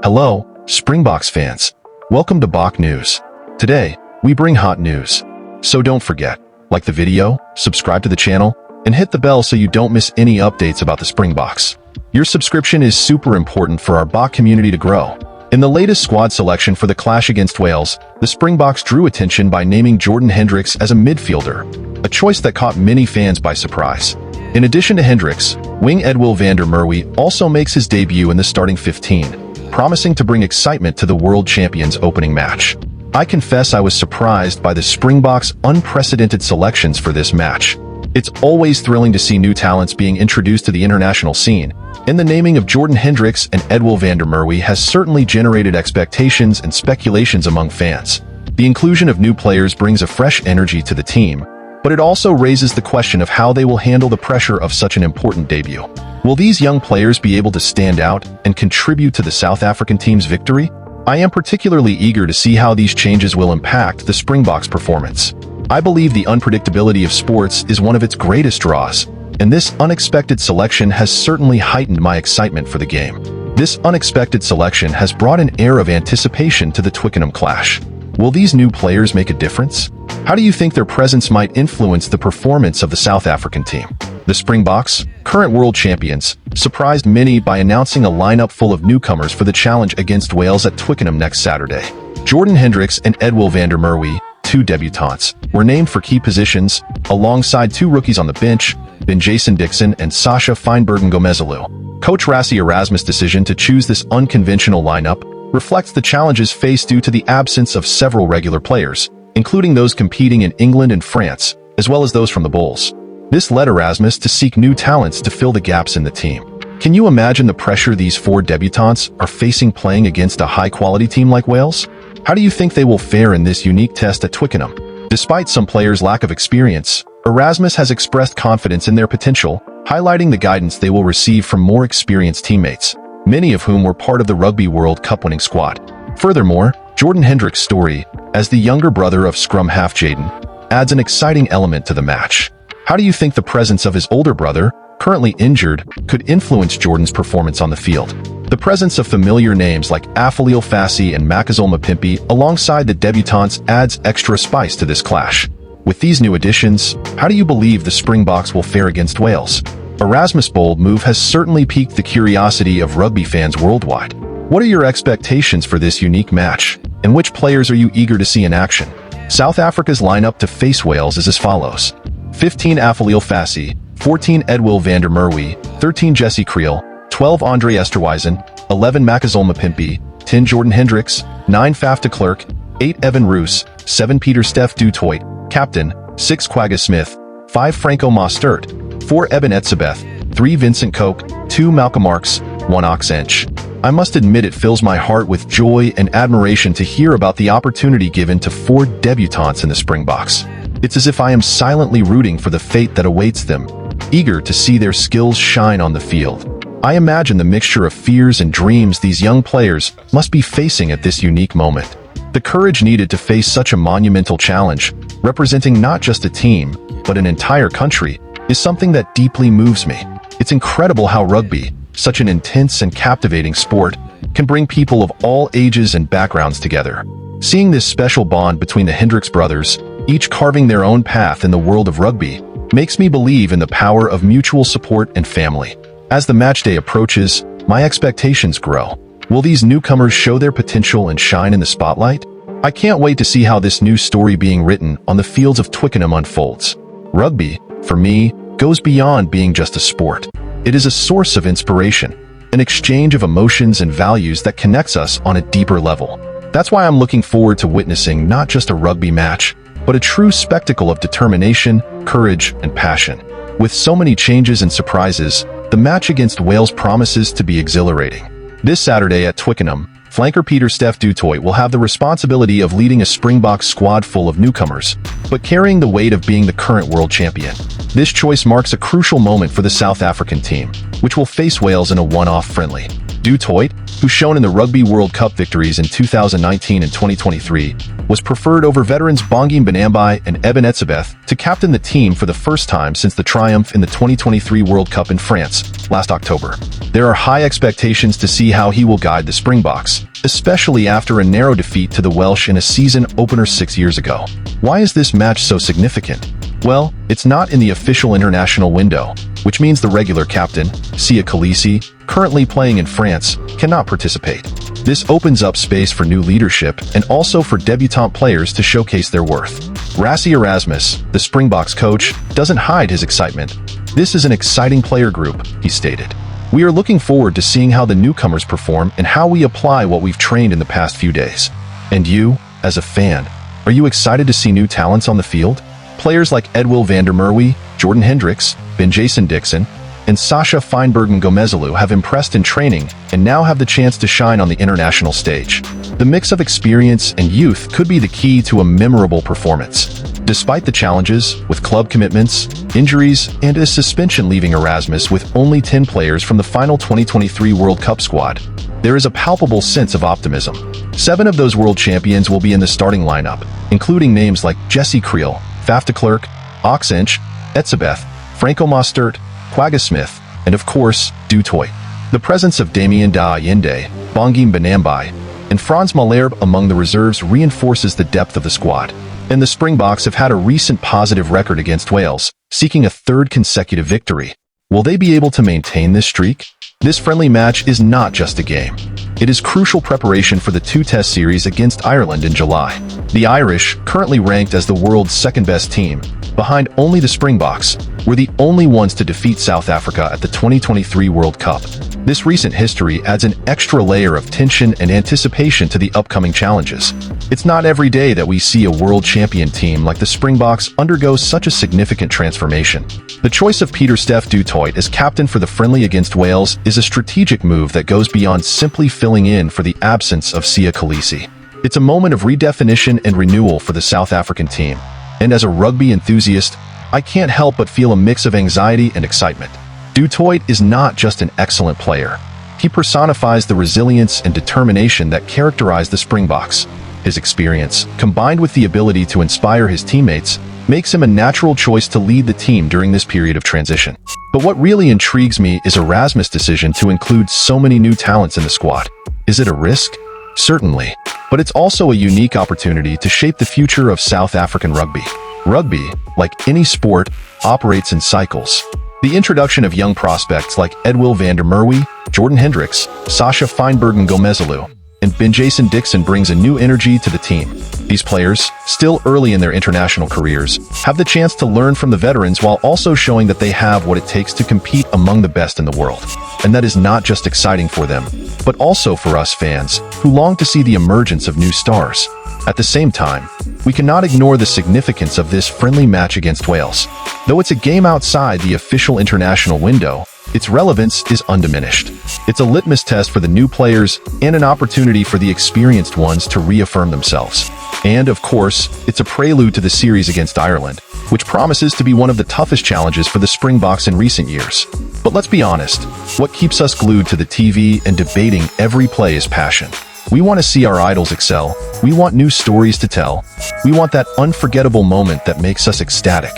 Hello, Springboks fans. Welcome to Bokke News. Today, we bring hot news. So don't forget, like the video, subscribe to the channel, and hit the bell so you don't miss any updates about the Springboks. Your subscription is super important for our Bokke community to grow. In the latest squad selection for the clash against Wales, the Springboks drew attention by naming Jordan Hendrikse as a midfielder, a choice that caught many fans by surprise. In addition to Hendrikse, wing Edwill van der Merwe also makes his debut in the starting 15, promising to bring excitement to the world champions opening match. I confess I was surprised by the Springboks' unprecedented selections for this match. It's always thrilling to see new talents being introduced to the international scene, and the naming of Jordan Hendrikse and Edwill van der Merwe has certainly generated expectations and speculations among fans. The inclusion of new players brings a fresh energy to the team, but it also raises the question of how they will handle the pressure of such an important debut. Will these young players be able to stand out and contribute to the South African team's victory? I am particularly eager to see how these changes will impact the Springboks' performance. I believe the unpredictability of sports is one of its greatest draws, and this unexpected selection has certainly heightened my excitement for the game. This unexpected selection has brought an air of anticipation to the Twickenham clash. Will these new players make a difference? How do you think their presence might influence the performance of the South African team? The Springboks, current world champions, surprised many by announcing a lineup full of newcomers for the challenge against Wales at Twickenham next Saturday. Jordan Hendrikse and Edwill van der Merwe, two debutants, were named for key positions, alongside two rookies on the bench, Jason Dixon and Sasha Feinbergen-Gomezalou. Coach Rassie Erasmus' decision to choose this unconventional lineup reflects the challenges faced due to the absence of several regular players, including those competing in England and France, as well as those from the Bulls. This led Erasmus to seek new talents to fill the gaps in the team. Can you imagine the pressure these four debutants are facing playing against a high-quality team like Wales? How do you think they will fare in this unique test at Twickenham? Despite some players' lack of experience, Erasmus has expressed confidence in their potential, highlighting the guidance they will receive from more experienced teammates, many of whom were part of the Rugby World Cup winning squad. Furthermore, Jordan Hendrikse's story, as the younger brother of scrum half Jaden, adds an exciting element to the match. How do you think the presence of his older brother, currently injured, could influence Jordan's performance on the field? The presence of familiar names like Affiliel Fassie and Makazole Mapimpi alongside the debutants adds extra spice to this clash. With these new additions, how do you believe the Springboks will fare against Wales? Erasmus' bold move has certainly piqued the curiosity of rugby fans worldwide. What are your expectations for this unique match, and which players are you eager to see in action? South Africa's lineup to face Wales is as follows: 15 Affiliel Fassie, 14 Edwill van der Merwe, 13 Jesse Kriel, 12 Andre Esterhuizen, 11 Makazole Mapimpi, 10 Jordan Hendrikse, 9 Faf de Klerk, 8 Evan Roos, 7 Pieter-Steph du Toit, captain, 6 Quagga Smith, 5 Franco Mostert, 4 Eben Etzebeth, 3 Vincent Koch, 2 Malcolm Marx, 1 Ox Ench. I must admit it fills my heart with joy and admiration to hear about the opportunity given to 4 debutants in the Springboks. It's as if I am silently rooting for the fate that awaits them, eager to see their skills shine on the field. I imagine the mixture of fears and dreams these young players must be facing at this unique moment. The courage needed to face such a monumental challenge, representing not just a team, but an entire country, is something that deeply moves me. It's incredible how rugby, such an intense and captivating sport, can bring people of all ages and backgrounds together. Seeing this special bond between the Hendrikse brothers, each carving their own path in the world of rugby, makes me believe in the power of mutual support and family. As the match day approaches, my expectations grow. Will these newcomers show their potential and shine in the spotlight? I can't wait to see how this new story being written on the fields of Twickenham unfolds. Rugby, for me, goes beyond being just a sport. It is a source of inspiration, an exchange of emotions and values that connects us on a deeper level. That's why I'm looking forward to witnessing not just a rugby match, but a true spectacle of determination, courage, and passion. With so many changes and surprises, the match against Wales promises to be exhilarating. This Saturday at Twickenham, flanker Pieter-Steph du Toit will have the responsibility of leading a Springboks squad full of newcomers, but carrying the weight of being the current world champion. This choice marks a crucial moment for the South African team, which will face Wales in a one-off friendly. Du Toit, who shone in the Rugby World Cup victories in 2019 and 2023, was preferred over veterans Bongi Mbonambi and Eben Etzebeth to captain the team for the first time since the triumph in the 2023 World Cup in France last October. There are high expectations to see how he will guide the Springboks, especially after a narrow defeat to the Welsh in a season opener 6 years ago. Why is this match so significant? Well, it's not in the official international window, which means the regular captain, Kolisi, currently playing in France, cannot participate. This opens up space for new leadership and also for debutant players to showcase their worth. Rassie Erasmus, the Springboks coach, doesn't hide his excitement. "This is an exciting player group," he stated. "We are looking forward to seeing how the newcomers perform and how we apply what we've trained in the past few days." And you, as a fan, are you excited to see new talents on the field? Players like Edwill van der Merwe, Jordan Hendrikse, Jason Dixon, and Sasha Feinbergen-Gomezalou have impressed in training and now have the chance to shine on the international stage. The mix of experience and youth could be the key to a memorable performance. Despite the challenges, with club commitments, injuries, and a suspension leaving Erasmus with only 10 players from the final 2023 World Cup squad, there is a palpable sense of optimism. 7 of those world champions will be in the starting lineup, including names like Jesse Kriel, Faf de Klerk, Oxench, Etzebeth, Franco Mostert, Quagga Smith, and of course, Du Toit. The presence of Damien Da Allende, Bongim Banambai, and Franz Malherbe among the reserves reinforces the depth of the squad. And the Springboks have had a recent positive record against Wales, seeking a 3rd consecutive victory. Will they be able to maintain this streak? This friendly match is not just a game. It is crucial preparation for the 2-test series against Ireland in July. The Irish, currently ranked as the world's 2nd-best team, behind only the Springboks, were the only ones to defeat South Africa at the 2023 World Cup. This recent history adds an extra layer of tension and anticipation to the upcoming challenges. It's not every day that we see a world champion team like the Springboks undergo such a significant transformation. The choice of Pieter-Steph du Toit as captain for the friendly against Wales is a strategic move that goes beyond simply filling in for the absence of Kolisi. It's a moment of redefinition and renewal for the South African team. And as a rugby enthusiast, I can't help but feel a mix of anxiety and excitement. Du Toit is not just an excellent player. He personifies the resilience and determination that characterize the Springboks. His experience, combined with the ability to inspire his teammates, makes him a natural choice to lead the team during this period of transition. But what really intrigues me is Erasmus' decision to include so many new talents in the squad. Is it a risk? Certainly. But it's also a unique opportunity to shape the future of South African rugby. Rugby, like any sport, operates in cycles. The introduction of young prospects like Edwill van der Merwe, Jordan Hendrikse, Sasha Feinbergen-Gomezalou, and Jason Dixon brings a new energy to the team. These players, still early in their international careers, have the chance to learn from the veterans while also showing that they have what it takes to compete among the best in the world. And that is not just exciting for them, but also for us fans, who long to see the emergence of new stars. At the same time, we cannot ignore the significance of this friendly match against Wales. Though it's a game outside the official international window, its relevance is undiminished. It's a litmus test for the new players and an opportunity for the experienced ones to reaffirm themselves. And, of course, it's a prelude to the series against Ireland, which promises to be one of the toughest challenges for the Springboks in recent years. But let's be honest, what keeps us glued to the TV and debating every play is passion. We want to see our idols excel. We want new stories to tell. We want that unforgettable moment that makes us ecstatic.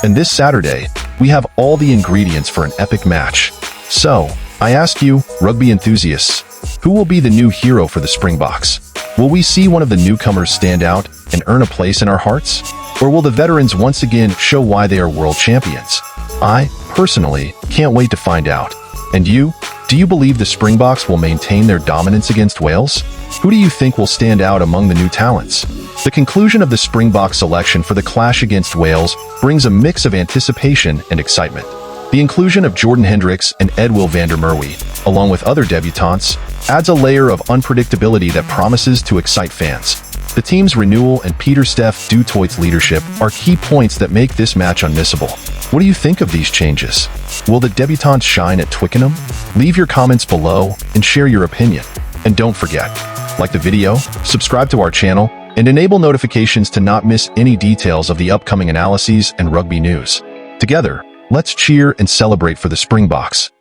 And this Saturday, we have all the ingredients for an epic match. So, I ask you, rugby enthusiasts, who will be the new hero for the Springboks? Will we see one of the newcomers stand out and earn a place in our hearts? Or will the veterans once again show why they are world champions? I, personally, can't wait to find out. And you? Do you believe the Springboks will maintain their dominance against Wales? Who do you think will stand out among the new talents? The conclusion of the Springbok selection for the clash against Wales brings a mix of anticipation and excitement. The inclusion of Jordan Hendrikse and Edwill van der Merwe, along with other debutants, adds a layer of unpredictability that promises to excite fans. The team's renewal and Pieter-Steph du Toit's leadership are key points that make this match unmissable. What do you think of these changes? Will the debutants shine at Twickenham? Leave your comments below and share your opinion. And don't forget, like the video, subscribe to our channel, and enable notifications to not miss any details of the upcoming analyses and rugby news. Together, let's cheer and celebrate for the Springboks.